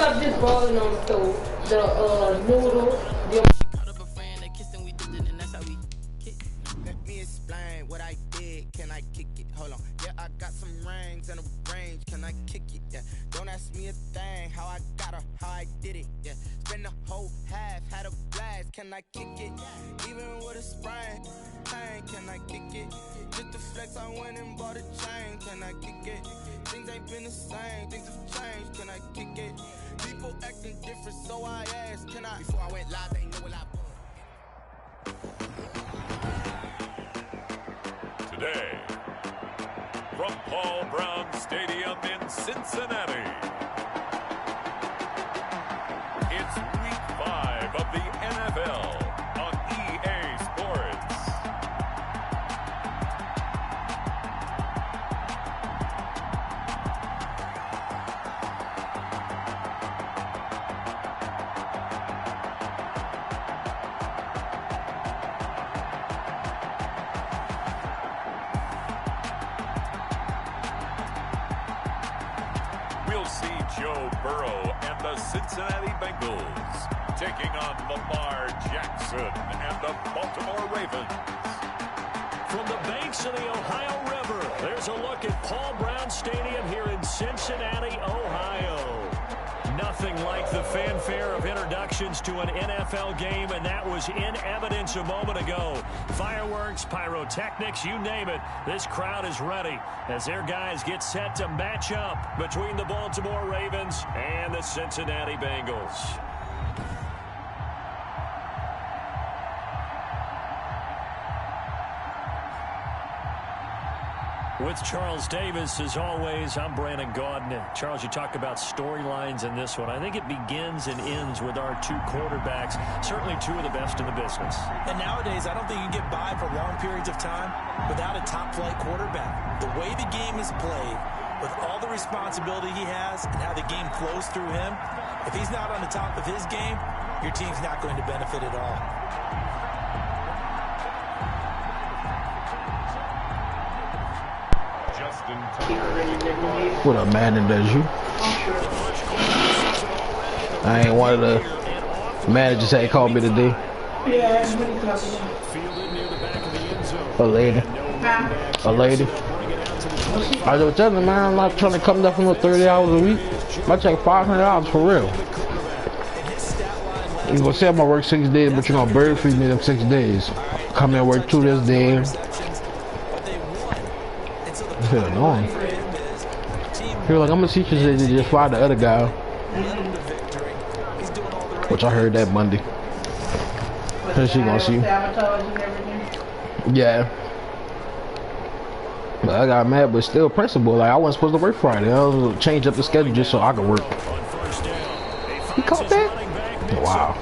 stop just balling on the stove. The noodles, the Let me explain what I did. Can I kick it? Hold on. Yeah, I got some rings and a range. Can I kick it? Yeah. Don't ask me a thing. How I got her, how I did it. Yeah. Spend the whole half, had a blast. Can I kick it? Even with a sprain. Can I kick it? Just the flex, I went and bought a chain. Can I kick it? Things ain't been the same. Things have changed. Can I kick it? People acting different, so I asked. Can I? Before I went live, they knew what I was. Today, from Paul Brown Stadium in Cincinnati, it's Week 5 of the NFL on EA Sports. We'll see Joe Burrow and the Cincinnati Bengals taking on Lamar Jackson and the Baltimore Ravens. From the banks of the Ohio River, there's a look at Paul Brown Stadium here in Cincinnati, Ohio. Nothing like the fanfare of introductions to an NFL game, and that was in evidence a moment ago. Fireworks, pyrotechnics, you name it. This crowd is ready as their guys get set to match up between the Baltimore Ravens and the Cincinnati Bengals. With Charles Davis, as always, I'm Brandon Gaudin. Charles, you talk about storylines in this one. I think it begins and ends with our two quarterbacks, certainly two of the best in the business. And nowadays, I don't think you can get by for long periods of time without a top-flight quarterback. The way the game is played, with all the responsibility he has and how the game flows through him, if he's not on the top of his game, your team's not going to benefit at all. What up, Madden does you? I ain't one of the managers that called me today. A lady. A lady. I was telling them, man, I'm not trying to come down from 30 hours a week. I take $500 for real. You gonna say I'm gonna work 6 days, but you're gonna bird feed me them 6 days. Come in and work 2 this day. I feel annoying. He was like, I'm gonna teach you to just fire the other guy. Which I heard that Monday. And she gonna see. Yeah. But I got mad, but still principle. Like, I wasn't supposed to work Friday. I was change up the schedule just so I could work. He caught that? Wow.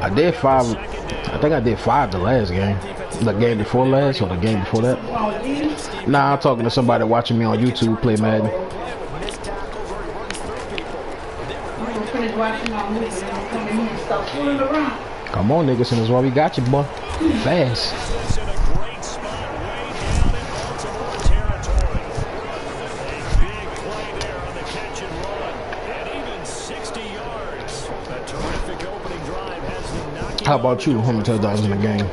I did 5. I think I did 5 the last game. The game before last or the game before that? Nah, I'm talking to somebody watching me on YouTube play Madden. Come on, niggas, and that's why we got you, boy. Fast. How about you? How many touchdowns in the game?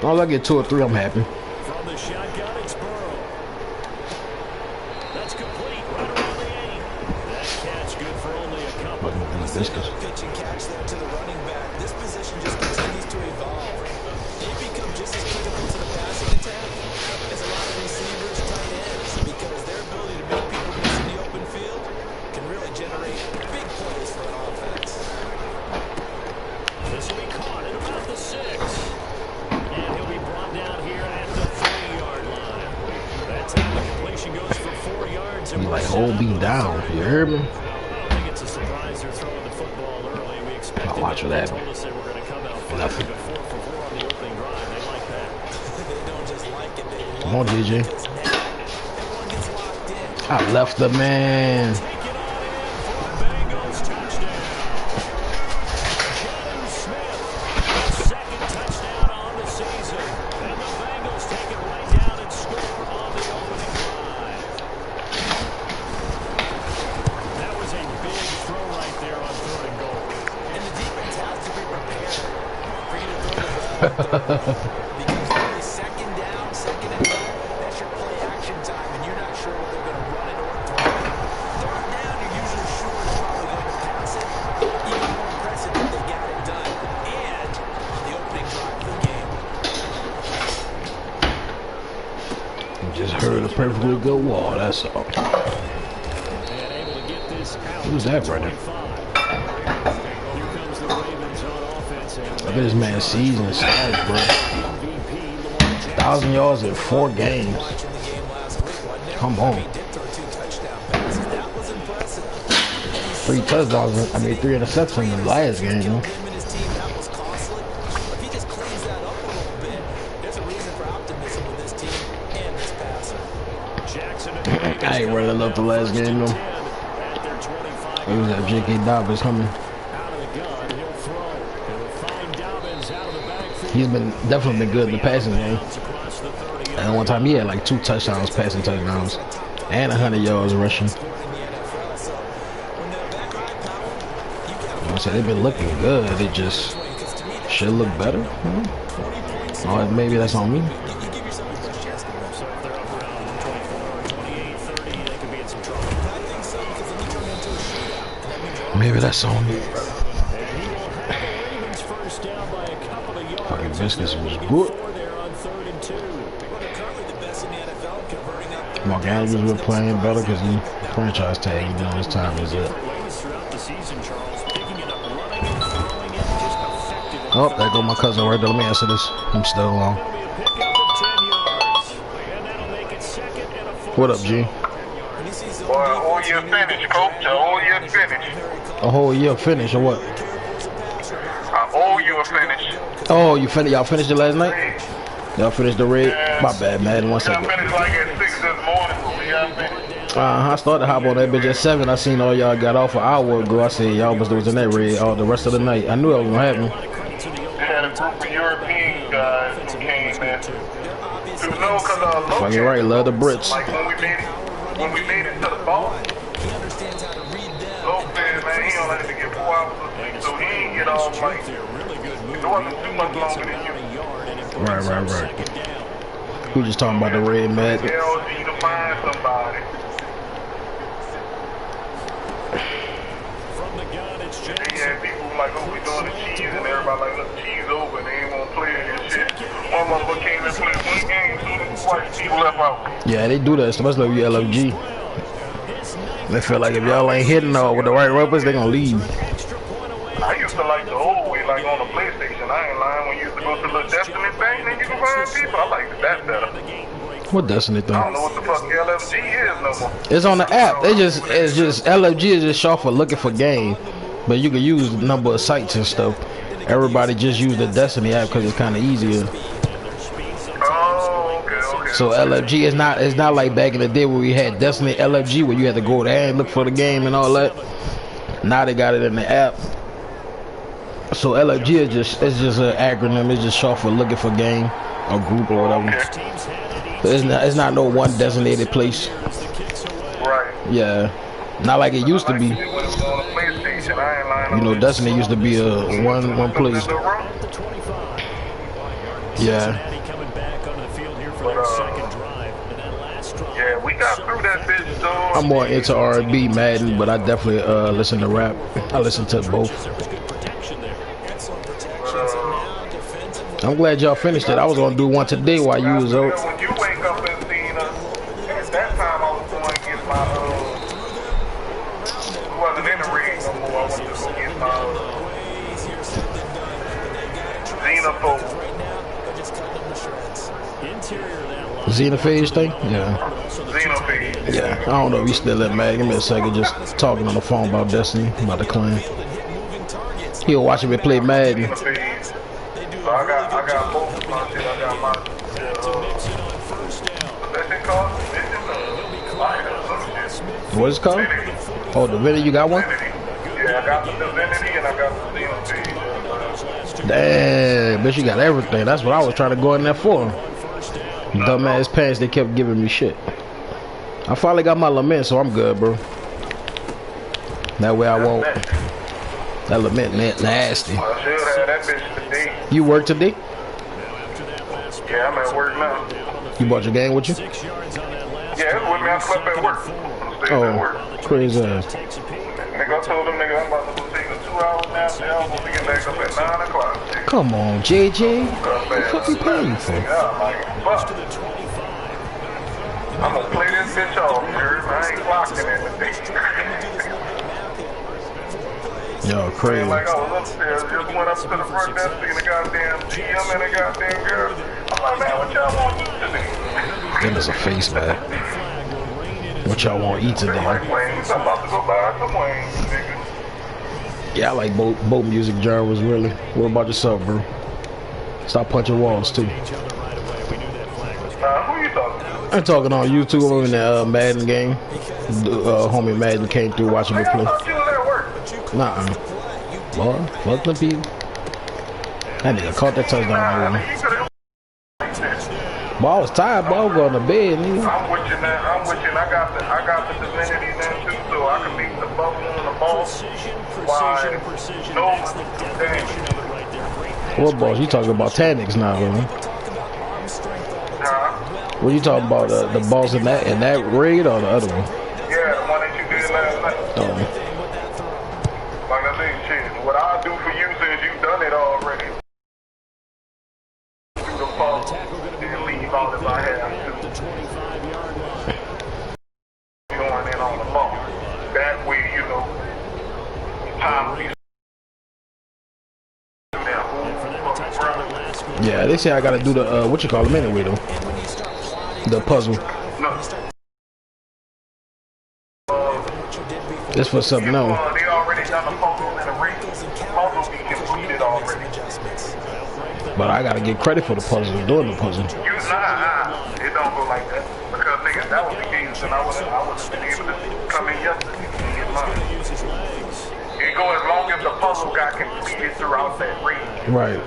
All I get 2 or 3, I'm happy. From the shotgun, it's Burrow. That's complete right around the 8. That catch good for only a couple. Pitch and catch there to the running back. This position just continues to evolve. It becomes just as critical to the passing attack as a lot of receivers, tight ends, because their ability to make people miss in the open field can really generate big plays for an offense. This will be caught at about the 6. And he'll be brought down here at the 3-yard line. That time the completion goes for 4 yards. You like, hold me down. You heard me? I don't think it's a surprise they're throwing the football early. We expected I'll watch what happens. Told us they were going to come out firing, Nothing. but 4 for 4 on the opening drive. They like that. They don't just like it, they Come on, DJ. everyone gets locked in. I left the man. Take it on in for a Bengals touchdown. Jonnu Smith, second touchdown on the season. And the Bengals take it right down and score on the Because really second down, second and goal, that's your play action time, and you're not sure whether they're going to run it or throw it. Third down, you're usually sure they're probably going to pass it. Even more impressive that they got it done. And on the opening drive of the game. Just heard a perfectly good wall, that's all. Who's that, brother? Look at this man's season stats, bro. 1,000 yards in 4 games. Come on. 3 touchdowns, I mean 3 interceptions in the last game, you know? I ain't really loved the last game, though. It was that J.K. Dobbins coming. He's been definitely been good in the passing game. And one time he had like 2 touchdowns, passing touchdowns, and 100 yards rushing. I said they've been looking good. They just should look better. Or maybe that's on me. Maybe that's on me. Fucking Biscuits was good. Mark Andrews was playing better because he franchise tag, you know, his time is up. Oh, there go my cousin right there. Let me answer this. I'm still on. What up, G? Boy, a whole year finish, coach. A whole year finish. A whole year finish or what? A whole year finish. Oh, you finished? Y'all finished it last night? Y'all finished the raid? My bad, Madden. 1 second. I finished like at 6 this morning, but we got finished. I started to hop on that bitch at 7. I seen all y'all got off an hour ago. I said y'all was in that raid all the rest of the night. I knew that was gonna happen. We had a group of European guys who came in. To know, cause Fucking right, love the Brits. Like when we made it to the ball, Lopez, man, he only had to get 4 hours of sleep, so he didn't get off like it wasn't too much longer than you. Right. We just talking about the raid, man. LG to find somebody. And then you had people like, oh, we doing the cheese, and everybody like, look, cheese over, and they ain't gonna play it and shit. One motherfucker came and played 1 game, so twice people left out. Yeah, they do that, especially if you LFG. They feel like if y'all ain't hitting with the right weapons, they gonna leave. I used to like the old way, like on the PlayStation. I ain't lying. When you used to go to the Destiny thing, then you can find people. I like that better. What Destiny thing? I don't know what the fuck LFG is no more. It's on the app. It's just LFG is just short for looking for game, but you can use a number of sites and stuff. Everybody just use the Destiny app because it's kind of easier. Oh, okay. So LFG is not like back in the day where we had Destiny LFG where you had to go there and look for the game and all that. Now they got it in the app. So LFG is just an acronym. It's just short for looking for game or group or whatever. But it's not no one designated place. Right. Yeah. Not like it used to be. You know, Destiny used to be a one place. Yeah. Yeah, we got through that bitch, so I'm more into R&B, Madden, but I definitely listen to rap. I listen to both. I'm glad y'all finished it. I was gonna do one today while you was out. When you wake up and see us, at that time I was going to get my wasn't in the ring no more. I went to go get my Xenophage thing? Yeah. Xenophage. Yeah. I don't know if you still at Mag. Give me a second. Just talking on the phone about Destiny, about the clan. He'll watch me play Madden. So I got both of my shit. I got my what's that shit called? What is it called? Oh, Divinity. You got one? Yeah, I got the Divinity and I got the Xenophage. Damn, bitch, you got everything. That's what I was trying to go in there for. Dumbass pants, they kept giving me shit. I finally got my lament, so I'm good, bro. That way I won't. That lament nasty. I should have that bitch today. You work today? Yeah, I'm at work now. You brought your game with you? Yeah, it's with me. I slept at work. I'm at work. Crazy ass. Nigga, I told them nigga I'm about to go take a 2-hour nap. They're supposed to get back up at 9 o'clock. Come on, JJ. What the fuck you paying for? Yeah, I'm like, fuck. I'm gonna play this bitch off, dude. I ain't clocking anything. Yo, crazy. Like I was upstairs, just went up to the front desk, seen the goddamn GM and the goddamn girl. I'm like, man, what y'all want to eat today? Give us a face, man. What y'all want to eat today? Like wings, I'm about to go buy some wings, nigga. Yeah, I like both music genres, really. What about yourself, bro? Stop punching walls, too. Who you talking to? I'm talking on YouTube in the Madden game. Homie Madden came through watching me play. I thought you was at work. Nah, boy, fuck the people. That nigga caught that touchdown. Boy, I was tired, boy. I was going to bed, nigga. I'm with you now. I got the divinity now too, so I can beat the buffalo and the boss. Why? No damage. What boss? You talking about Tanix now, man? What you talking about? The boss in that raid or the other one? Yeah, the one that you did last night. Oh. Like I said, shit. What I'll do for you since you've done it already. Do the ball and leave all that I have to. Going in on the ball. That way, you know, time to be. Yeah, they say I gotta do the what you call them anyway though. The puzzle. No. It's for something else. They already done the puzzle and the puzzle be completed already. But I gotta get credit for the puzzle, doing the puzzle. It don't go like that. Because nigga, that was the case, and I would have been able to come in yesterday and get mine. It go as long as the puzzle got completed throughout that range. Right.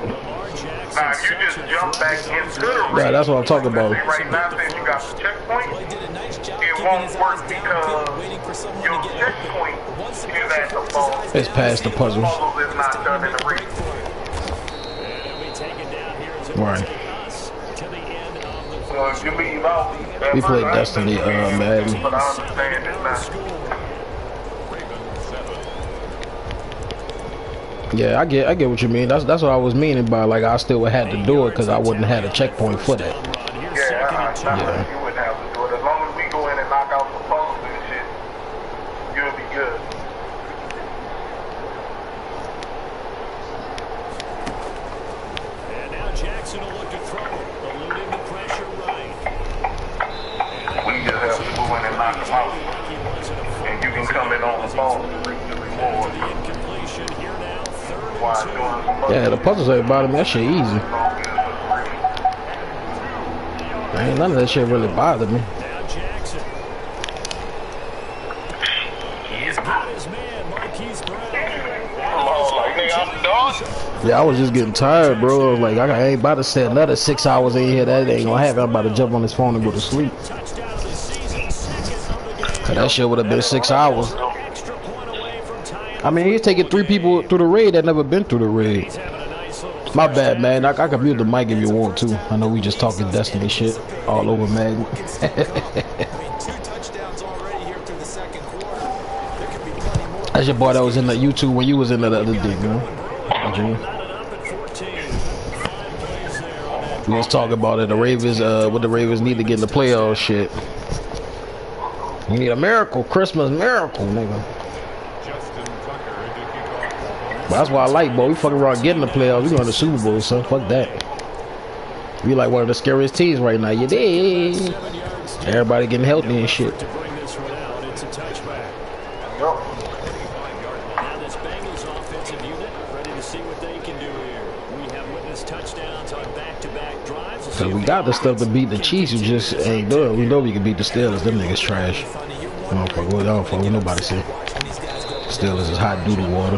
Now, if you just jump back into the range, yeah, that's what I'm talking about. Right now, since you got the checkpoint, it won't work because your checkpoint is at the ball. It's past the puzzle. The puzzle is not done in the range. Right. So if you leave out, We played Destiny, Madden. But I understand it now. Yeah, I get what you mean. That's what I was meaning by like I still would have to do it because I wouldn't have a checkpoint for that. Yeah, you wouldn't have to do it. As long as we go in and knock out the puzzles and shit, you'll be good. And now Jackson will look to throw, eluding the pressure right. We just have to go in and knock them out. And you can come in on the ball and reap the reward. Yeah, the puzzles ain't bothering me. That shit easy. Ain't none of that shit really bothered me. Yeah, I was just getting tired, bro. Like I ain't about to stay another 6 hours in here. That ain't gonna happen. I'm about to jump on this phone and go to sleep. Cause that shit would have been 6 hours. I mean, he's taking 3 people through the raid that never been through the raid. My bad, man. I can mute the mic if you want to. I know we just talking Destiny shit all over Madden. That's your boy that was in the YouTube when you was in the other day, man. We was talking about it. The Ravens, what the Ravens need to get in the playoffs shit. You need a miracle, Christmas miracle, nigga. But that's why I like, boy. We fucking around getting the playoffs. We going to the Super Bowl, son. Fuck that. We like one of the scariest teams right now. You dig? Everybody getting healthy and shit. Cause we got the stuff to beat the Chiefs. You just ain't doing it. We know we can beat the Steelers. Them niggas trash. I don't fuck with nobody say. Steelers is hot doo-doo water.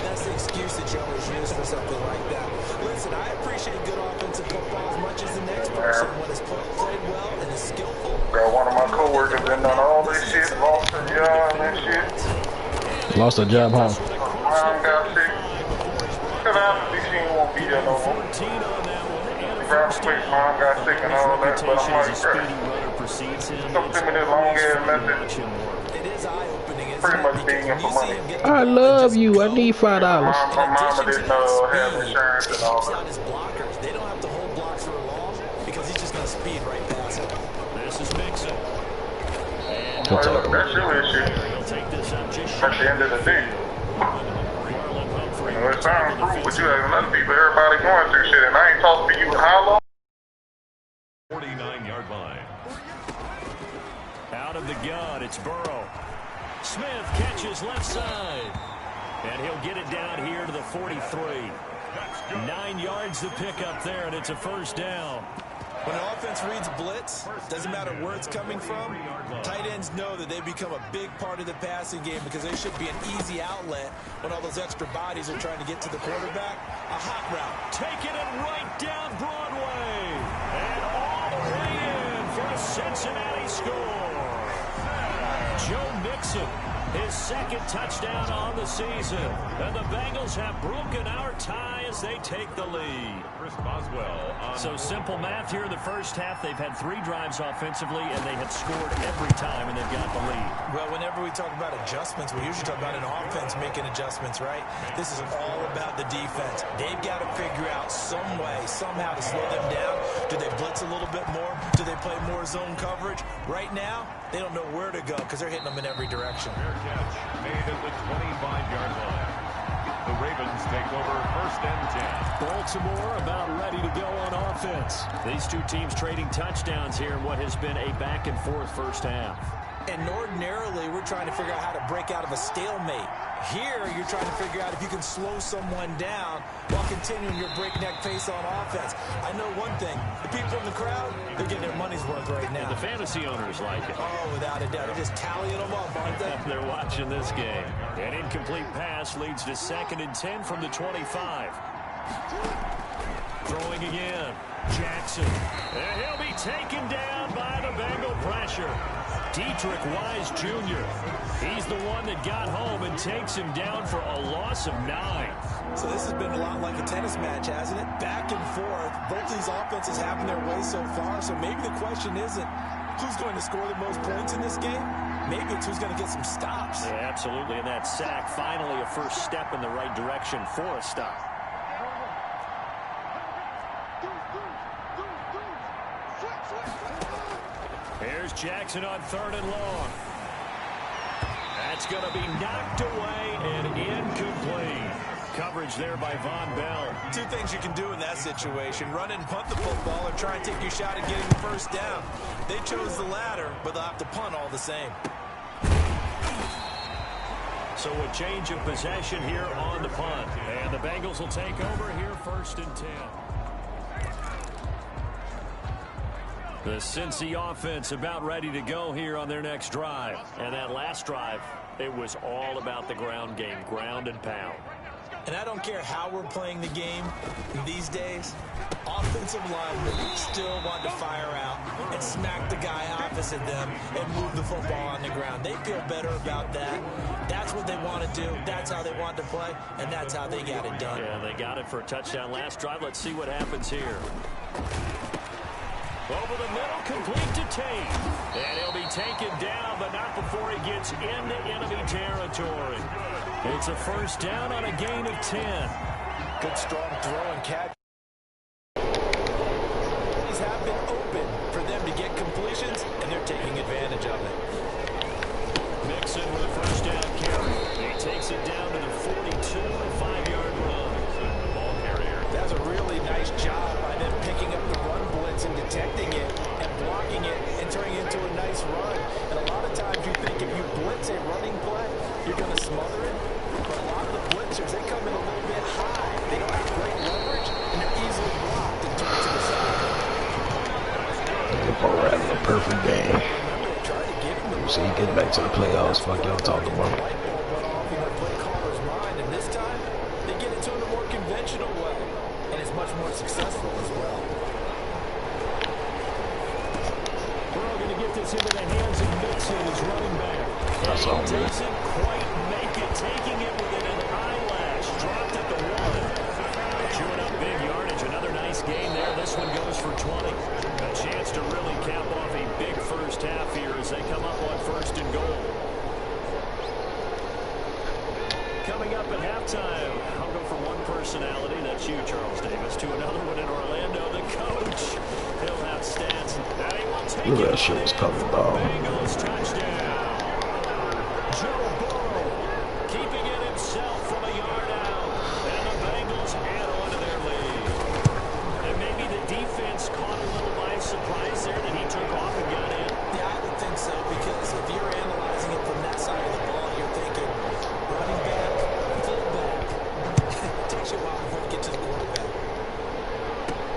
That's the excuse that you always use for something like that. Listen, I appreciate good offensive football as much as the next person when it's played well and is skillful. Got one of my coworkers that done all this shit, lost a job and shit. Lost a job, how? Mom got sick. Cause I have to be seen one be there no more. 14 on that one. And a Grab a first quick, down. mom got sick and all that, but I'm like, Reputation as a speedy runner precedes him. Some send me this long ass message. It is eye-opening, isn't Pretty it? much being in for money. I love you. I need $5. My mama didn't have insurance and all that. His blockers, they don't have to hold blocks for long because he's just going to speed right past it. This is Mixon. That's your issue. He'll take this up just At the end of the day. You know, it sounds rude, but you have other people, everybody going through shit, and I ain't talked to you in how long? 49-yard line. Out of the gun, it's Burrow. Smith catches left side. And he'll get it down here to the 43. 9 yards to pick up there, and it's a first down. When an offense reads blitz, doesn't matter where it's coming from, tight ends know that they become a big part of the passing game because they should be an easy outlet when all those extra bodies are trying to get to the quarterback. A hot route. Taking it right down Broadway. And all the way in for a Cincinnati score. Joe Mixon, his second touchdown on the season. And the Bengals have broken our tie as they take the lead. Chris Boswell. So simple math here in the first half. They've had 3 drives offensively, and they have scored every time, and they've got the lead. Well, whenever we talk about adjustments, we usually talk about an offense making adjustments, right? This is all about the defense. They've got to figure out some way, somehow to slow them down. Do they blitz a little bit more? Do they play more zone coverage? Right now, they don't know where to go because they're hitting them in every direction. Fair catch made at the 25-yard line. The Ravens take over first and 10. Baltimore about ready to go on offense. These two teams trading touchdowns here in what has been a back-and-forth first half. And ordinarily, we're trying to figure out how to break out of a stalemate. Here, you're trying to figure out if you can slow someone down while continuing your breakneck pace on offense. I know one thing. The people in the crowd, they're getting their money's worth right now. And the fantasy owners like it. Oh, without a doubt. They're just tallying them up, aren't they? They're watching this game. An incomplete pass leads to 2nd and 10 from the 25. Throwing again. Jackson. And he'll be taken down by the Bengal pressure. Dietrich Wise Jr. He's the one that got home and takes him down for a loss of 9. So this has been a lot like a tennis match, hasn't it? Back and forth. Both these offenses having their way so far. So maybe the question isn't who's going to score the most points in this game. Maybe it's who's going to get some stops. Yeah, absolutely. And that sack, finally a first step in the right direction for a stop. Here's Jackson on 3rd and long. That's going to be knocked away and incomplete. Coverage there by Von Bell. 2 things you can do in that situation. Run and punt the football or try and take your shot at getting the first down. They chose the latter, but they'll have to punt all the same. So a change of possession here on the punt. And the Bengals will take over here 1st and 10. The Cincy offense about ready to go here on their next drive. And that last drive, it was all about the ground game, ground and pound. And I don't care how we're playing the game these days, offensive linemen still want to fire out and smack the guy opposite them and move the football on the ground. They feel better about that. That's what they want to do. That's how they want to play, and that's how they got it done. Yeah, they got it for a touchdown last drive. Let's see what happens here. Over the middle, complete to Tate. And he'll be taken down, but not before he gets into enemy territory. It's a first down on a gain of 10. Good strong throw and catch. These have been open for them to get completions, and they're taking advantage of it. Mixon with a first down carry. He takes it down to the 42, 5-yard run. Ball carrier. That's a really nice job by them picking up the run blitz and detecting it and blocking it and turning it into a nice run. And a lot of times you think if you blitz a running play, you're going to smother it. But a lot of the blitzers, they come in a little bit high. They don't have great leverage, and they're easily blocked and turned to the side. We're having a perfect game. So he gets back to the playoffs. Fuck y'all talking about. Light bulb went off in their play caller's mind, and this time they get it to it a more conventional way, and it's much more successful as well. We're all going to get this into the hands of Mixon, his running back. That's all good. Doesn't quite make it, taking it within an eyelash. Dropped at the 1. Chewing up big to really cap off a big first half here as they come up on 1st and goal. Coming up at halftime, I'll go from one personality, that's you, Charles Davis, to another one in Orlando, the coach. He'll have stats. And he will take That shit was coming, dog. Bengals touchdown. Joe Burrow keeping it himself from a yard out. And the Bengals add on to their lead. And maybe the defense caught a little by surprise there that he took off and got in. Yeah, I would think so, because if you're analyzing it from that side of the ball, you're thinking running back, fullback. It takes you a while before you get to the quarterback.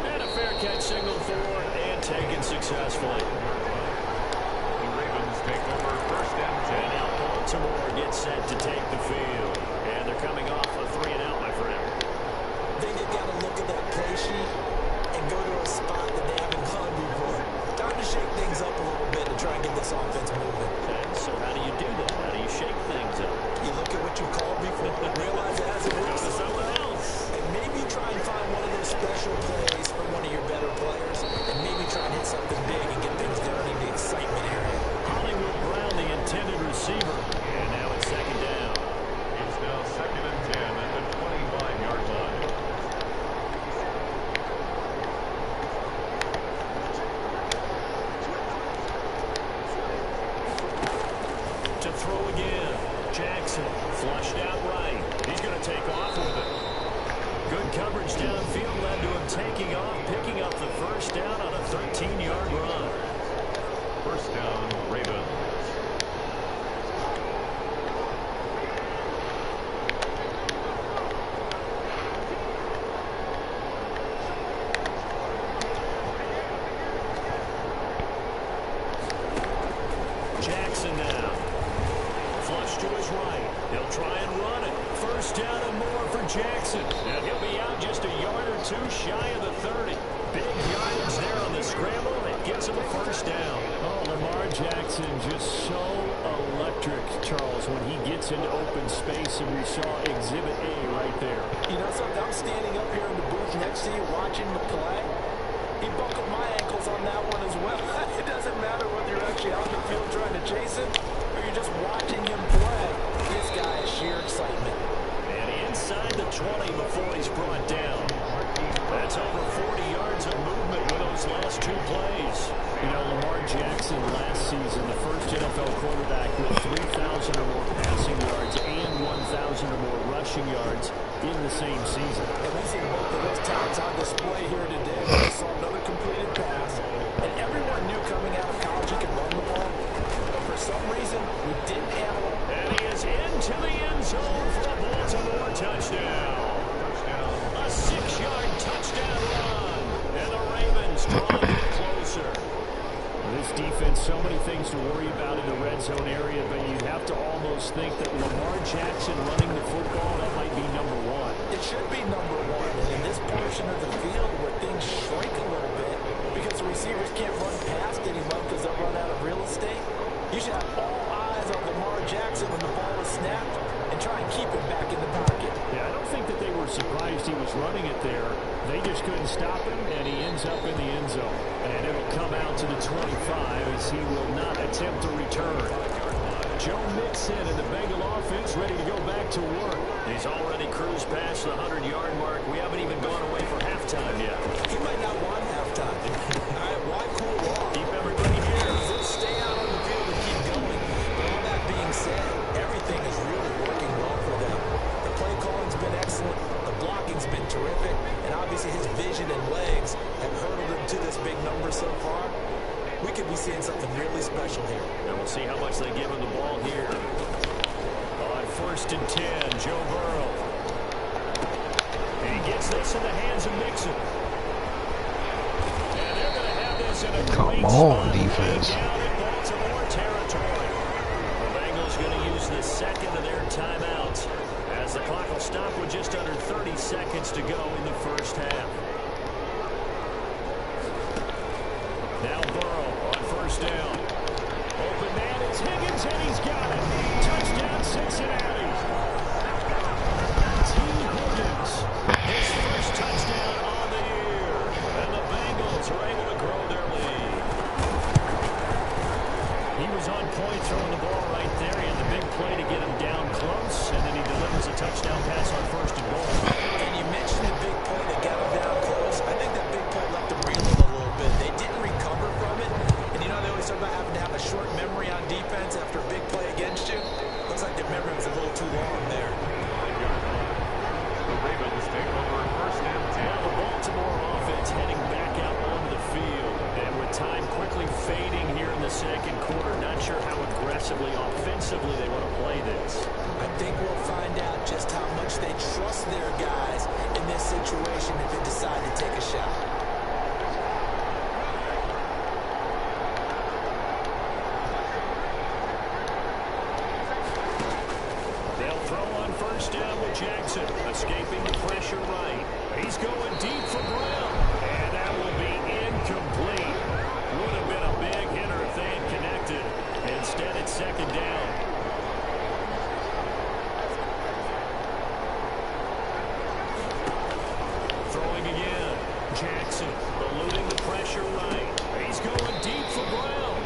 And a fair catch signal for and taken successfully. The Ravens take over 1st and 10. And now Baltimore gets set to take the field. And they're coming off a 3-and-out, my friend. I think they've got to look at that play sheet and go to a spot that they haven't gone before. Time to shake things up a little bit to try and get this offense moving. Okay, so how do you do that? How do you shake things up? You look at what you called before and realize it hasn't worked for someone else. And maybe try and find one of those special plays from one of your better players. And maybe try and hit something big and get things going in the excitement area. Hollywood Brown, the intended receiver. And now it's 2nd down. It's now 2nd and 10 at the 25-yard line. To throw again. Jackson flushed out right. He's going to take off with it. Good coverage downfield led to him taking off, picking up the 1st down on a 13-yard run. 1st down, Ravens. Jackson now. Flush to his right. He'll try and run it. 1st down and more for Jackson. And he'll be out just a yard or two shy of the 30. Big yardage there on the scramble. It gets him a 1st down. Oh, Lamar Jackson just so electric, Charles, when he gets into open space, and we saw Exhibit A right there. You know something? I'm standing up here in the booth next to you watching the play. He buckled my ankles on that one as well. It doesn't matter whether you're actually out in the field trying to chase him or you're just watching him play. This guy is sheer excitement. And inside the 20 before he's brought down. That's over 40 yards of movement with those last 2 plays. You know, Lamar Jackson last season, the first NFL quarterback with 3,000 or more passing yards and 1,000 or more rushing yards in the same season. And we see both of those talents on display here today. We saw another completed pass. And everyone knew coming out of college he could run the ball. But for some reason, we didn't handle him. And he is into the end zone for a Baltimore touchdown. A 6-yard touchdown run. And the Ravens draw it closer. This defense, so many things to worry about in the red zone area, but you have to almost think that Lamar Jackson running the football, that might be number 1. It should be number 1. And in this portion of the field where things shrink a little bit because the receivers can't run past anyone because they'll run out of real estate, you should have all eyes on Lamar Jackson when the ball is snapped and try and keep it back in the pocket. Yeah, I don't think that they were surprised he was running it there. They just couldn't stop him, and he ends up in the end zone. And it'll come out to the 25 as he will not attempt to return. Joe Mixon and the Bengal offense ready to go back to work. He's already cruised past the 100-yard mark. We haven't even gone away for halftime yet. He might not want halftime. All right, why cool off? Keep everybody here. Just stay out on the field and keep going. But all that being said, everything is really working well for them. The play calling's been excellent. The blocking's been terrific. And obviously his vision and legs have hurdled him to this big number so far. We could be seeing something really special here. And we'll see how much they give him the ball here. On 1st and 10, Joe Burrow. And he gets this in the hands of Mixon. And they're going to have this in a Come great on, spot defense. down in Baltimore territory. The Bengals going to use the second of their timeouts as the clock will stop with just under 30 seconds to go in the first half. Now Burrow on 1st down. Open man is Higgins, and he's got it. Touchdown, Cincinnati. T. Higgins, his first touchdown on the year. And the Bengals are able to grow their lead. play this? I think we'll find out just how much they trust their guys in this situation if they decide to take a shot. They'll throw on first down with Jackson, escaping the pressure right. He's going deep for Brown, and that will be incomplete. Would have been a big hitter if they had connected. Instead, it's second down. Throwing again. Jackson eluding the pressure right. He's going deep for Brown,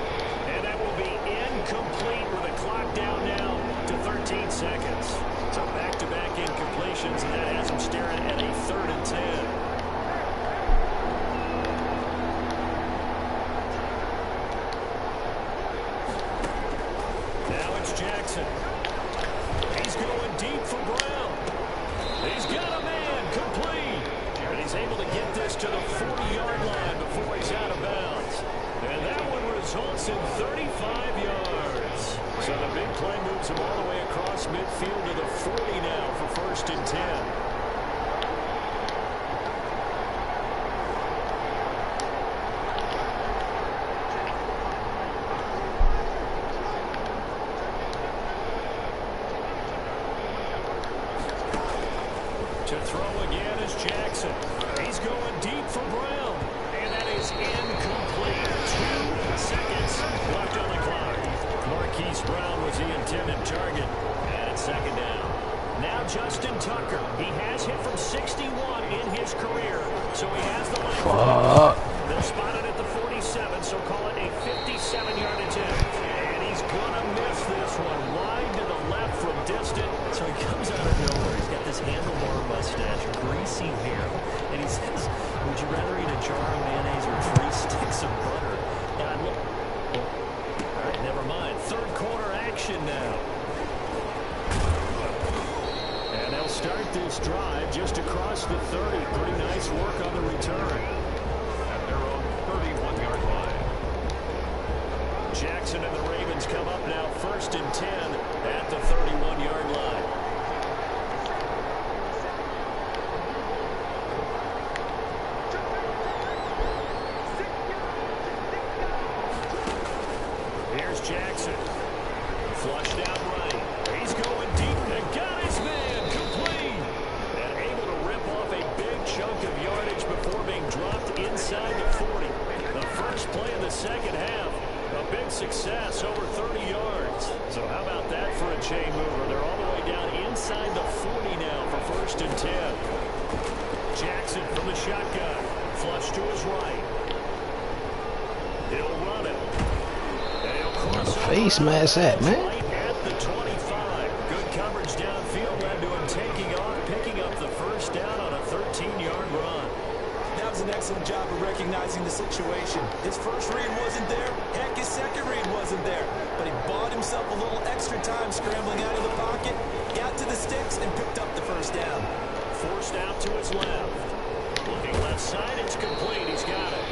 and that will be incomplete with the clock down now to 13 seconds. So back-to-back incompletions, and that has him staring at a 3rd and 10. Now it's Jackson. He's going deep for Brown. He's got a man complete. And he's able to get this to the 40-yard line before he's out of bounds. And that one results in 35 yards. So the big play moves him all the way across midfield to the 40 now for 1st and 10. To throw again is Jackson. He's going deep for Brown. And that is incomplete. 2 seconds left on the clock. Marquise Brown was the intended target. And it's second down. Now Justin Tucker. He has hit from 61 in his career. So he has the line. They'll spot it at the 47, so call it a 57-yard attempt. And he's going to miss this one wide to the left from distant. So he comes out of nowhere. He's got this handlebar mustache, greasy hair. And he says, would you rather eat a jar of mayonnaise or 3 sticks of butter? And I look, all right, never mind. 3rd quarter action now. And they'll start this drive just across the 30. Pretty nice work on the return. At their own 31-yard line. Jackson and the Ravens come up now 1st and 10 at the 31-yard line. Here's Jackson. Flushed out right. He's going deep and got his man complete. And able to rip off a big chunk of yardage before being dropped inside the 40. The first play of the second half. A big success, over 30 yards. So how about that for a chain mover? They're all the way down inside the 40 now for 1st and 10. Jackson from the shotgun. Flush to his right. He'll run it. And he'll cross Face mask at, man. at the 25. Good coverage downfield led to him taking off, picking up the first down on a 13-yard run. That was an excellent job of recognizing the situation. His first read wasn't there. Heck, his second read wasn't there. But he bought himself a little extra time scrambling out of the pocket, got to the sticks, and picked up the first down. Forced out to his left. Looking left side, it's complete. He's got it.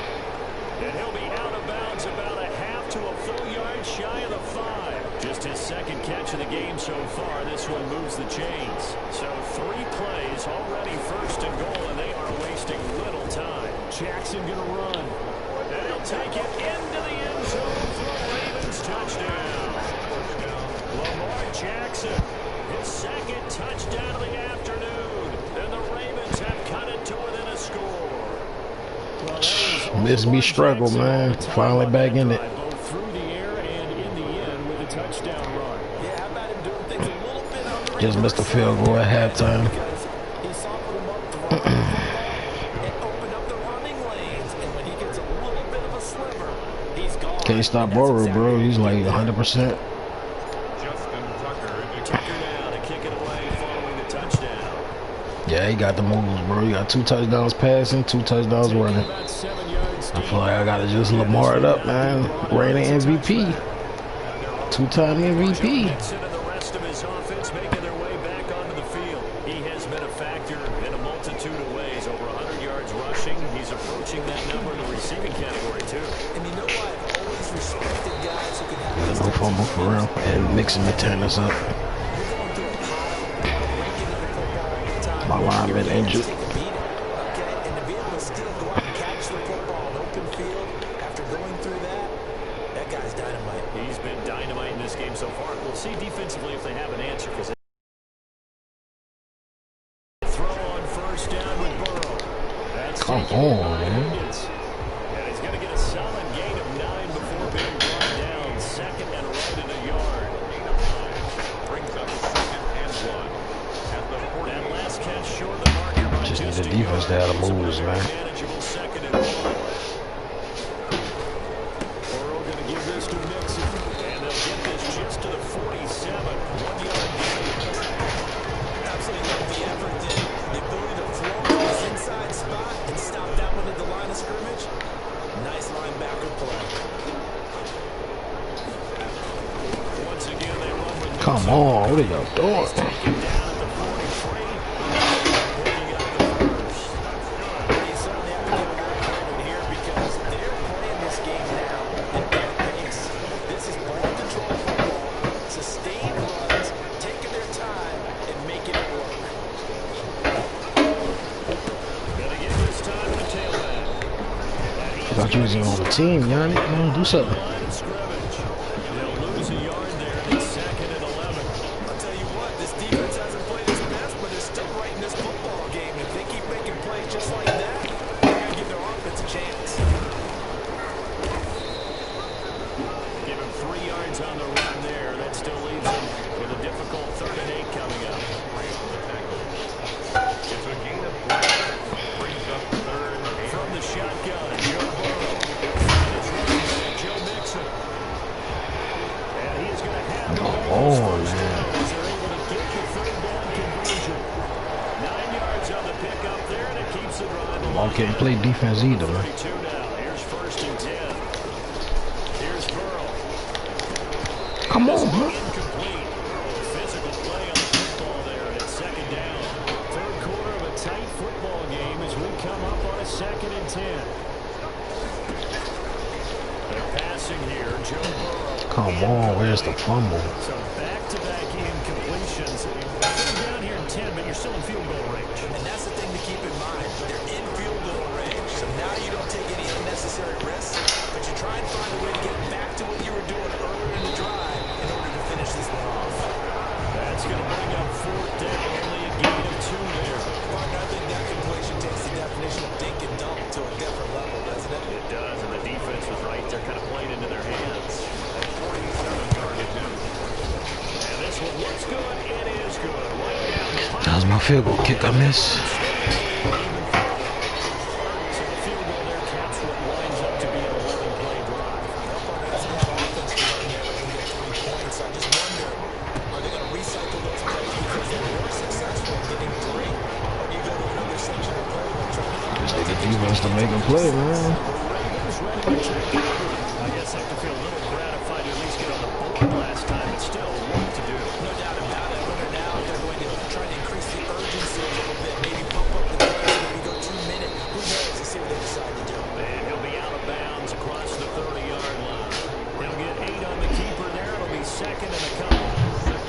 And he'll be out of bounds about a half to a full yard shy of the 5. Just his second catch of the game so far. This one moves the chains. So 3 plays, already 1st and goal, and they are wasting little time. Jackson going to run. And he'll take it into the end zone for a Ravens touchdown. Lamar Jackson, his second touchdown of the afternoon. And the Ravens have cut it to within a score. Well, Miss me struggle, man. Finally back in it. Both through the air and in the end with a touchdown run. Yeah, how about him doing things a little bit on the Just missed a field goal at halftime. He softened him up to run and opened up the running lanes. And when he gets a little bit of a sliver, he's gone. Can't stop Burrow, bro. He's like 100%. Justin Tucker. Tucker now to kick it away following the touchdown. Yeah, he got the moves, bro. He got 2 touchdowns passing, 2 touchdowns running. About 7 yards I feel like I gotta just Lamar it up, man. Reigning MVP. 2-time MVP. Mixon and the rest of his offense making their way back onto the field. He has been a factor in a multitude of ways. Over 100 yards rushing. He's approaching that number in the receiving category, too. And you know what? I've always respected guys who can have No fumble for real. And Mixon to turn us up. My lineman injured. Okay, and to be able to still go out and catch the football in open field after going through that guy's dynamite. He's been dynamite in this game so far. We'll see defensively if they have an answer. Because throw on first down with Burrow. That's Come on, man. And he's going to get a solid gain of 9 before being brought down. Second and right in a yard. Brings up 2nd and 1. At the 40. That last catch short of the marker by Just need the a defense to yard. have the moves, man. Manageable 2nd and 1. Burrow going to give this to Mixon. And they'll get this just to the 47. 1 yard gain. Absolutely love the effort there. The ability to throw to his inside spot and stop that one at the line of scrimmage. Nice linebacker play. Once again, they run with Come on, what are y'all doing? taken down at the 43. Picking up the first. You certainly have to give them credit here because they're playing this game now at their pace. This is ball control football, sustained runs, taking their time and making it work. Gonna give this time to the tailback. I thought you was on the team, Yanni. Do something. Line of scrimmage. They'll lose a yard there. And it's 2nd and 11. I'll tell you what, this defense hasn't played its best, but they're still right in this football game. If they keep making plays just like that, they're going to give their offense a chance. Give him 3 yards on the run there. That still leaves him with a difficult 3rd and 8 coming up. It's a gain of 4. Brings up 3rd and 8. From the shotgun, Joe Burrow. And it's running back, Joe Mixon. And he is going to have the on, first man. down as they're able to get the 3rd down conversion. 9 yards on the pickup there, and it keeps it running. Ball can't play defense either, man. 32 now. Here's 1st and 10. Here's Burrow. Come on, man. Incomplete. Physical play on the football there, and it's 2nd down. 3rd quarter of a tight football game as we come up on a 2nd and 10. They're passing here. Joe Burrow. Come on, where's the fumble? So back-to-back incompletions. You're down here in 10, but you're still in field goal range. And that's the thing to keep in mind. They're in field goal range. So now you don't take any unnecessary risks, but you try and find a way to get back to what you were doing earlier in the drive in order to finish this one off. That's going to bring up 4th down. Only a gain of 2 there. Partner, I think that completion takes the definition of dink and dunk to a different level, doesn't it? It does, and the defense was right there, kind of played into their hands. 47-yard attempt. And this one looks good. It is good. Right down the pipe. That was my field goal kick I missed. So the field goal there caps what lines up to be an 11-play drive. That's an offense to run there and get 3 points. I just wonder, are they going to recycle those plays because they were successful in getting 3? Or do you go to another section of play and try to Just need the defense to make him play, man. I guess I have to feel a little gratified to at least get on the board last time, but still work to do. no doubt about it. Whether now they're going to try to increase the urgency a little bit, maybe pump up the pace, maybe go 2 minutes. Who knows? To see what they decide to do. And he'll be out of bounds across the 30-yard line. They'll get 8 on the keeper there. It'll be 2nd and a couple. 2nd and 2.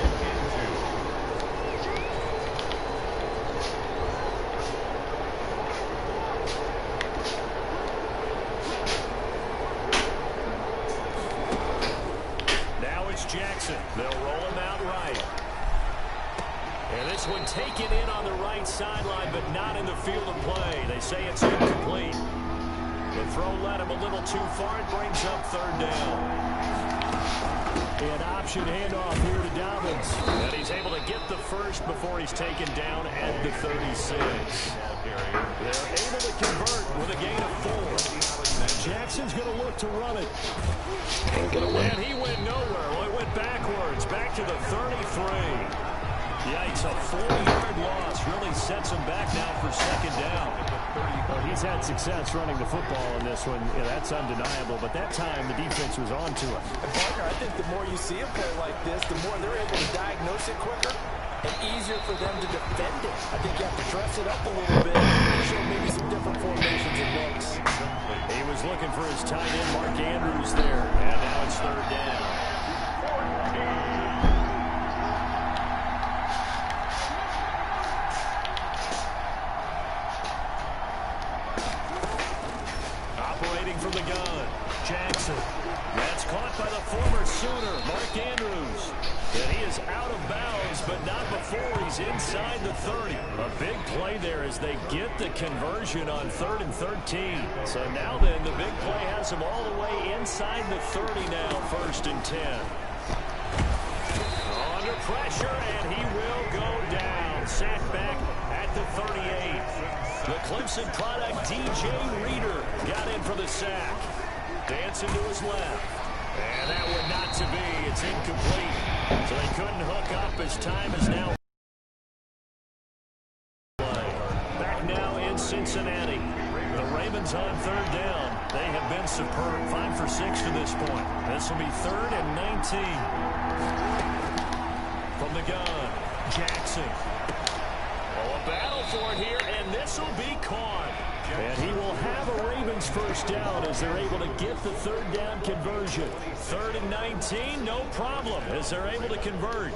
Now it's Jackson. They'll roll him out right. And this one taken in on the right sideline, but not in the field of play. They say it's incomplete. The throw led him a little too far. It brings up 3rd down. An option handoff here to Dobbins. And he's able to get the first before he's taken down at the 36. They're able to convert with a gain of 4. Jackson's going to look to run it. Can't get away. And he went nowhere. Well, he went backwards, back to the 33. Yikes, a 40-yard loss really sets him back now for 2nd down. Well, he's had success running the football in this one. Yeah, that's undeniable, but that time the defense was on to it. And Parker, I think the more you see a play like this, the more they're able to diagnose it quicker and easier for them to defend it. I think you have to dress it up a little bit and show maybe some different formations and looks. He was looking for his tight end, Mark Andrews, there, and now it's 3rd down. Jackson. That's caught by the former Sooner, Mark Andrews. And he is out of bounds, but not before he's inside the 30. A big play there as they get the conversion on 3rd and 13. So now then, the big play has him all the way inside the 30 now, 1st and 10. Under pressure, and he will go down. Sacked back at the 38. The Clemson product, DJ Reader, got in for the sack. Dancing to his left. And that one not to be. It's incomplete. So they couldn't hook up as time is now. Back now in Cincinnati. The Ravens on 3rd down. They have been superb. 5 for 6 to this point. This will be 3rd and 19. From the gun, Jackson. Oh, a battle for it here, and this will be caught. And he will have a Ravens 1st down as they're able to get the 3rd down conversion. 3rd and 19, no problem, as they're able to convert.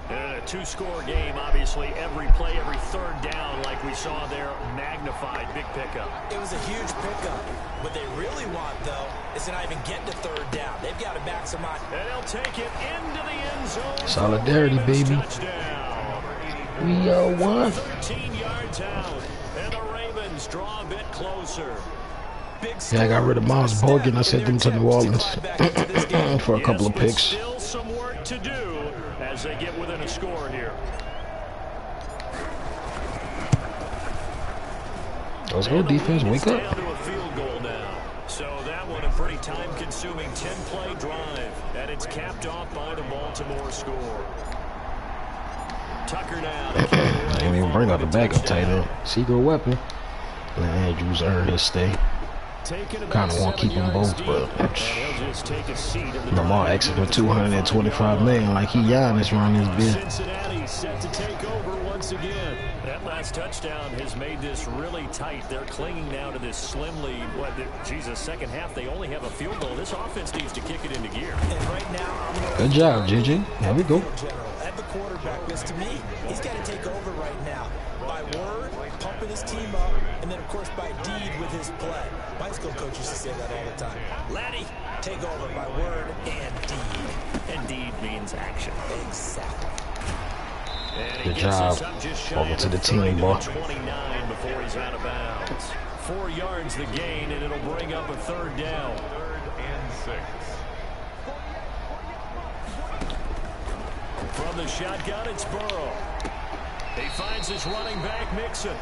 And a 2-score game, obviously, every play, every 3rd down, like we saw there, magnified. Big pickup. It was a huge pickup. What they really want, though, is to not even get to 3rd down. They've got to maximize. And they'll take it into the end zone. Solidarity, baby. Touchdown. We are one. 13 yards out. And the Ravens draw a bit closer. Yeah, I got rid of Miles Bogan. I sent them to New Orleans for a couple of picks. Still some work to do as they get within a score here. Let's go, defense. Wake up. Down to a field goal now. So that one a pretty time-consuming 10-play drive, and it's capped off by the Baltimore score. Tucker now. Didn't even bring out the backup tight end. Secret weapon. And Andrews earned his stay. Kind of want to keep them both, but Lamar exited 225 million like he Giannis around his bid. Cincinnati set to take over once again. That last touchdown has made this really tight. They're clinging now to this slim lead. Jesus, second half they only have a field goal. This offense needs to kick it into gear. And right now, good job, JJ. Here we go. At the quarterback, because to me, he's got to take over right now. By word, pumping his team up, and then, of course, by deed with his play. My school coach used to say that all the time. Laddie, take over by word and deed. And deed means action. Exactly. Good job. Over to the team, boy. 29 before he's out of bounds. 4 yards the gain, and it'll bring up a 3rd down. 3rd and 6. From the shotgun, it's Burrow. He finds his running back, Mixon.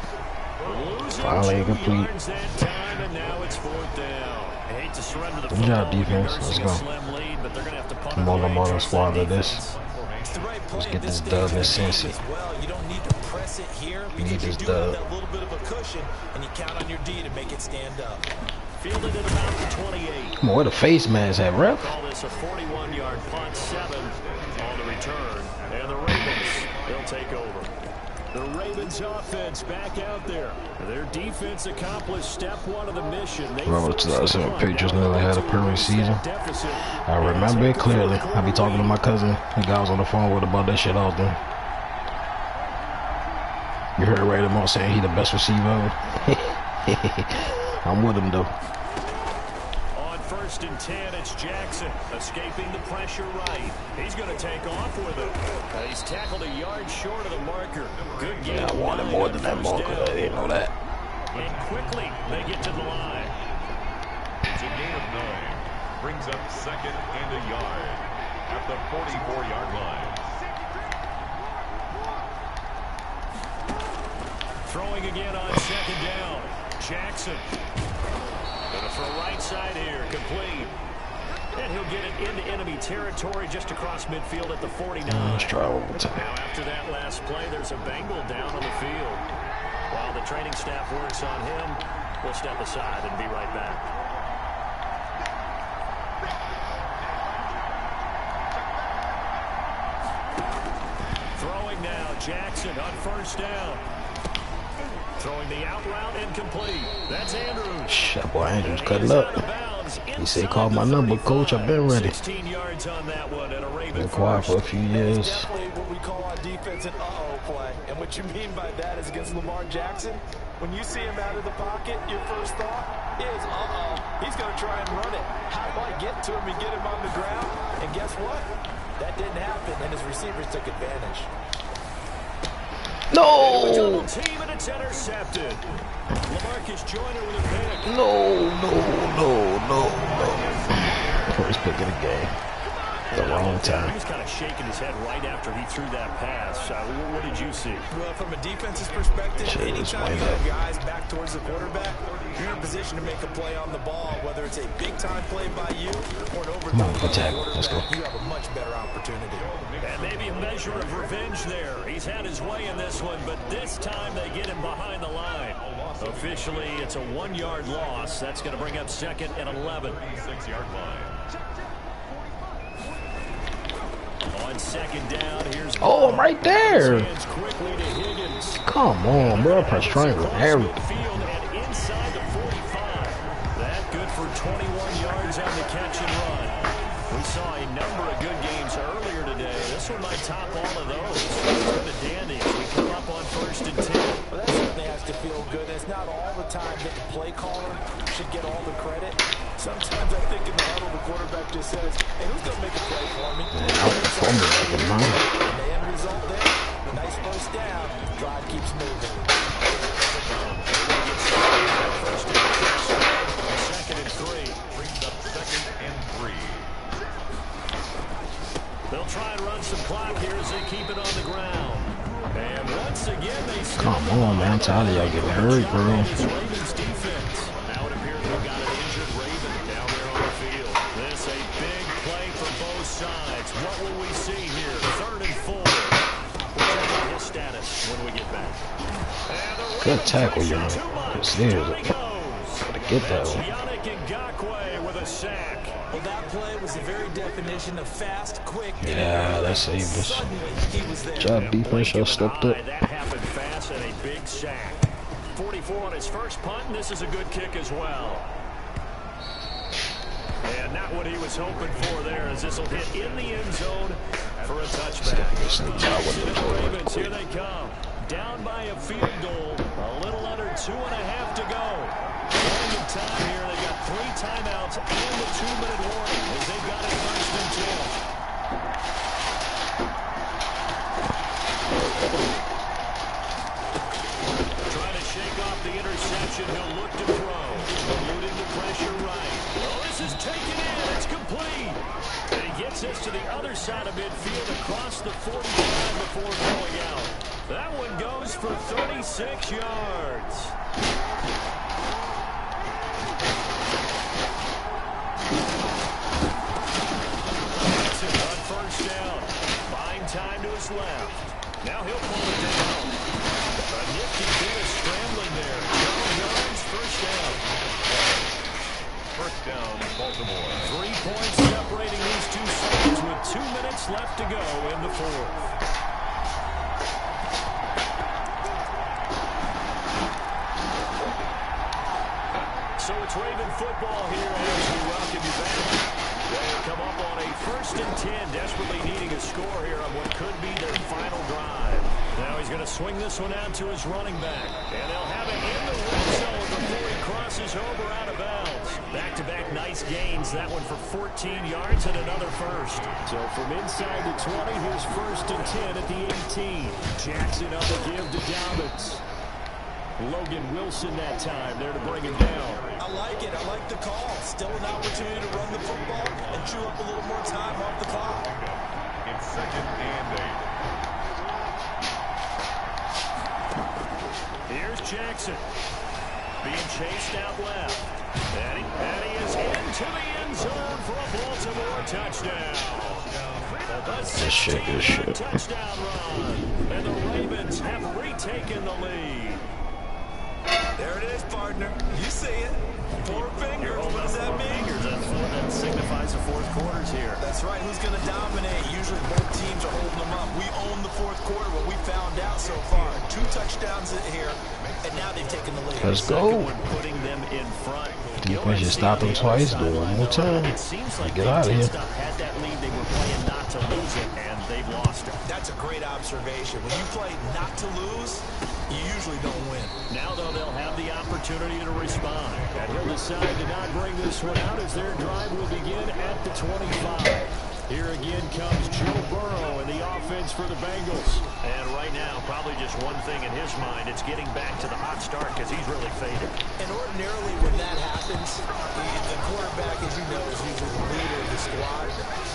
Finally complete. That time, and now it's 4th down. I hate to surrender the good job, defense. Let's go. Come on, I'm on the squad of this. Let's get this dub in Cincy. You don't need to press it here because you do have that little bit of a cushion, and you count on your D to make it stand up. Fielded at about the 28. Come on, where the face mask at, ref? Call this a 41-yard punt, 7 on the return, and the Ravens, they'll take over. The Ravens offense back out there. Their defense accomplished step 1 of the mission. Remember 2007 Patriots nearly had a perfect season? I remember it clearly. I be talking to my cousin. The guy was on the phone with about that shit often. You heard Ray Lamont saying he the best receiver ever. I'm with him though. On 1st and 10, it's Jackson escaping the pressure right. He's going to take off with it. He's tackled a yard short of the marker. Good game. Yeah, I wanted more than that marker. I didn't know that. And quickly, they get to the line. It's a gain of 9. Brings up 2nd and a yard at the 44-yard line. Throwing again on 2nd down. Jackson. Gonna throw right side here, complete. And he'll get it into enemy territory just across midfield at the 49. Let's try one more time. Now after that last play, there's a Bengal down on the field. While the training staff works on him, we'll step aside and be right back. Throwing now, Jackson on 1st down. Throwing the out route incomplete. That's Andrews. Shit, boy, Andrews cutting up. He said, call my number, coach. I've been ready. 16 yards on that one, and a Ravens been quiet for a few years. Definitely what we call defense an uh-oh play. And what you mean by that is against Lamar Jackson, when you see him out of the pocket, your first thought is, uh-oh, he's going to try and run it. How do I get to him and get him on the ground? And guess what? That didn't happen, and his receivers took advantage. No! Double team, and it's intercepted. LaMarcus Joyner with a pick. No. First pick of the game. The wrong time. He was kind of shaking his head right after he threw that pass. What did you see? Well, from a defense's perspective, anytime you have guys back towards the quarterback, you're in a position to make a play on the ball, whether it's a big-time play by you or an overthrow by the quarterback. You have a much better opportunity. And maybe a measure of revenge there. He's had his way in this one, but this time they get him behind the line. Officially, it's a 1-yard loss. That's going to bring up 2nd and 11. 6-yard line. On 2nd down, here's Oh, right there. quickly to Higgins. Come on, bro. Press triangle. Everything. Field and inside the 45. That good for 21 yards on the catch and run. We saw a number of good games earlier today. This one might top all of those. It's been a dandy as we come up on 1st and 10. Well, that certainly has to feel good. It's not all the time that the play caller should get all the credit. Sometimes I think in the huddle, the quarterback just says, hey, who's going to make a play for me? And the end result there, nice first down. Drive keeps moving. 2nd and 3. Brings up 2nd and 3. They'll try and run some clock here as they keep it on the ground. And once again, they come on, man. I'm tired of y'all getting hurt, bro. Ravens defense. Now it appears we've got an injured Raven down there on the field. This a big play for both sides. What will we see here? 3rd and 4. We'll check on his status when we get back. Good tackle, y'all. Seriously. Gotta get that one. With a sack. Well, that play was the very definition of fast, quick. Yeah, that saved us. Good job, defense. Y'all stepped up. That happened fast and a big sack. 44 on his first punt, and this is a good kick as well. And not what he was hoping for there, as this will hit in the end zone for a touchback. Ravens, here they come. Down by a field goal, a little under 2.5 to go. Going in time here, they got 3 timeouts and a 2-minute warning as they got it 1st and 10. Trying to shake off the interception, he'll look to throw. Eluding the pressure right. Oh, this is taken in, it's complete. And he gets this to the other side of midfield across the 45 before going out. That one goes for 36 yards. Jackson on 1st down. Buying time to his left. Now he'll pull it down. A nifty bit of scrambling there. 12 yards, 1st down. 1st down, Baltimore. 3 points separating these two sides with 2 minutes left to go in the 4th. So it's Raven football here as we welcome you back. They'll come up on a 1st and 10, desperately needing a score here on what could be their final drive. Now he's going to swing this one out to his running back. And they'll have it in the red zone before he crosses over out of bounds. Back-to-back nice gains. That one for 14 yards and another 1st. So from inside the 20, here's 1st and 10 at the 18. Jackson on the give to Dobbins. Logan Wilson that time there to bring him down. I like it. I like the call. Still an opportunity to run the football and chew up a little more time off the clock. It's 2nd and 8. Here's Jackson. Being chased out left. And he is into the end zone for a Baltimore touchdown. Good shit. Touchdown run. And the Ravens have retaken the lead. There it is, partner. You see it. 4 fingers. What does that mean? That signifies the 4th quarters here. That's right. Who's going to dominate? Usually both teams are holding them up. We own the 4th quarter, what we found out so far. 2 touchdowns here, and now they've taken the lead. Let's go. Putting them in front. Defense just stopped them twice, do it one more time. It seems like get out of here. Had that lead, they were playing not to lose it, and they've lost it. That's a great great observation. When you play not to lose, you usually don't win. Now, though, they'll have the opportunity to respond. And he'll decide to not bring this one out as their drive will begin at the 25. Here again comes Joe Burrow in the offense for the Bengals. And right now, probably just one thing in his mind. It's getting back to the hot start because he's really faded. And ordinarily when that happens, the quarterback, as you know, is usually the leader of the squad.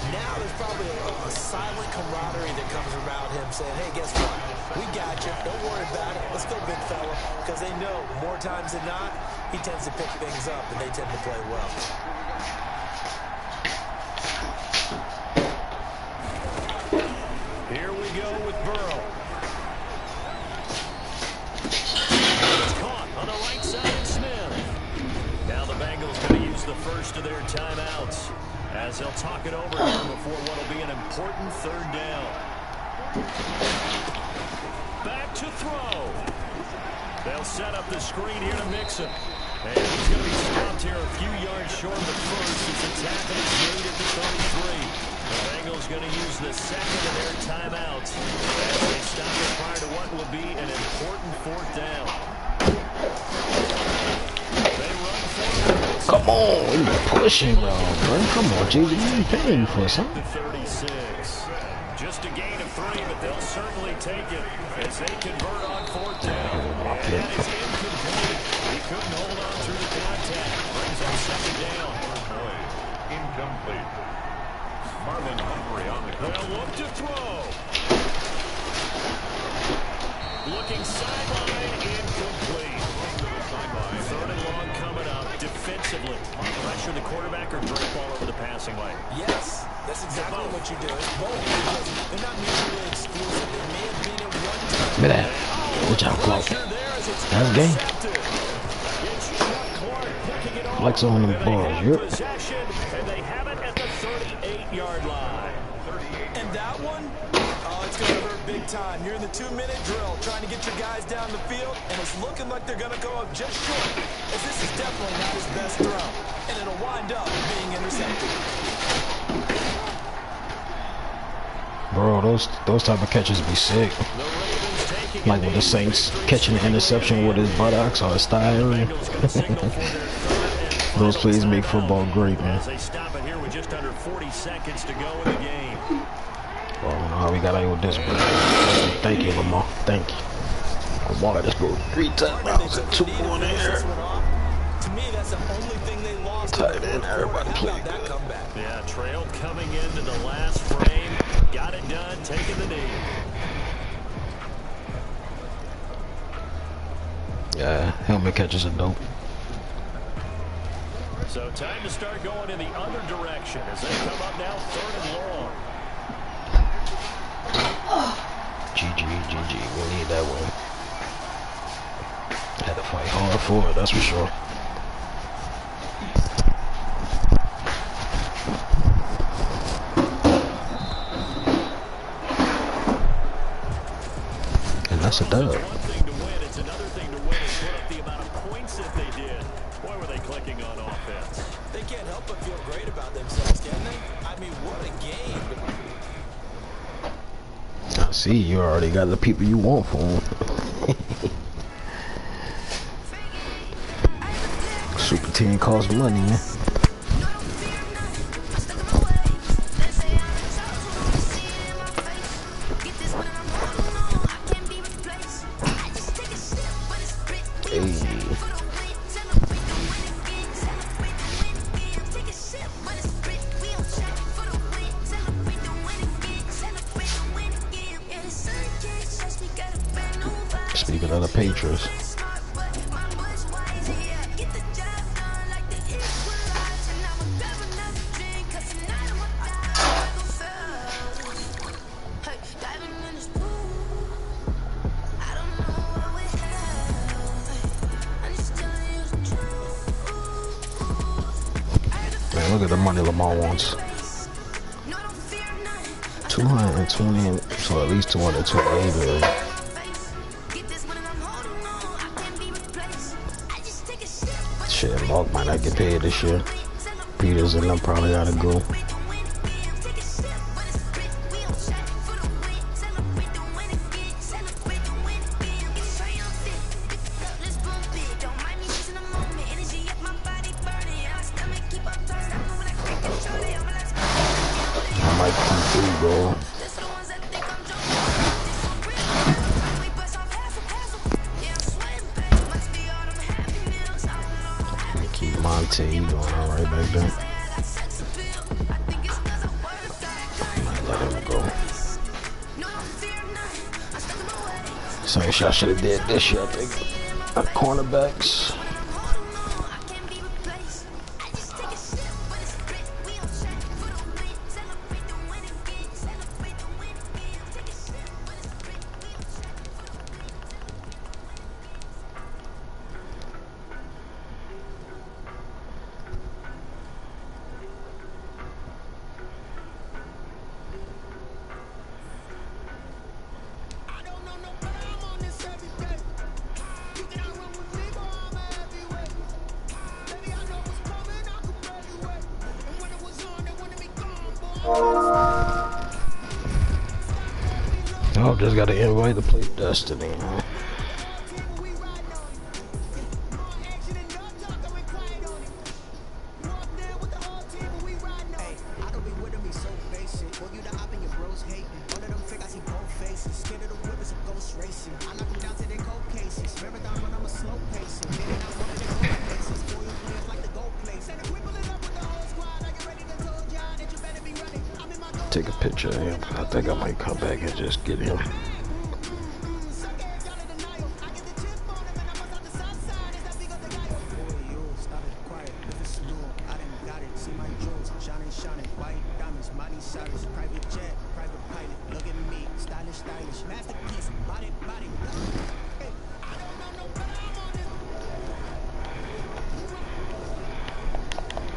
Now there's probably a silent camaraderie that comes around him saying, hey, guess what? We got you. Don't worry about it. Let's go, big fella. Because they know more times than not, he tends to pick things up and they tend to play well. Here we go with Burrow. It's caught on the right side of Smith. Now the Bengals going to use the first of their timeouts as they'll talk it over here before what will be an important third down. Back to throw. They'll set up the screen here to mix him. And he's going to be stopped here a few yards short of the first as the tackle is made at the 33. The Bengals going to use the second of their timeouts as they stop it prior to what will be an important fourth down. They run forward. Come on, you're pushing, bro. Come on, Jay, you paying for something. 36. Just a gain of 3, but they'll certainly take it as they convert on fourth down. And that is incomplete. He couldn't hold on through the contact. Brings up second down. Incomplete. Marvin Humphrey on the cover. They'll look to throw. Looking sideline, incomplete. Third and long coming up defensively. Pressure the quarterback or break ball over the passing lane. Yes, that's exactly what you do. It's both because they're not mutually exclusive. They may have been at one time. Look at that. Good job, Clark. That's game. Flex on them balls. Yep. And they have it at the 38-yard line. And that one, oh, it's going to hurt big time. You're in the 2-minute drill trying to get your guys down the field, and it's looking like they're going to go up just short, as this is definitely not his best throw, and it'll wind up being intercepted. Bro, those type of catches be sick. Like with the Saints catching the interception with his buttocks or his thigh area. Those plays make football great, man. They stop it here with just under 40 seconds to go in the game. Well, I don't know how we got out with this, but thank you, Lamar. Thank you. Lamar just go 3 touchdowns and 2 on the air. To me, that's the only thing they lost. Tight end, everybody played that comeback. Yeah, trailed coming into the last frame. Got it done, taking the knee. Yeah, helmet catches are dope. So time to start going in the other direction as they come up now third and long. GG, GG. We need that one. Had to fight hard for it, that's for sure. And that's a dub. One thing to win, it's another thing to win and put up the amount of points that they did. Boy, were they clicking on offense. They can't help but feel great about themselves, can they? I mean, what a game. I see, you already got the people you want for them. Super team costs money, man. Speaking of the Patriots. Man, look at the money Lamar wants. 220, so at least 228. Shit, Mark might not get paid this year. Peters and them probably gotta go. say he doing all right back there. Might let him go. Same shit I should have did this year, I think. Cornerbacks. Oh, just got an invite to play Destiny. Take a picture of him. I think I might come back and just get him.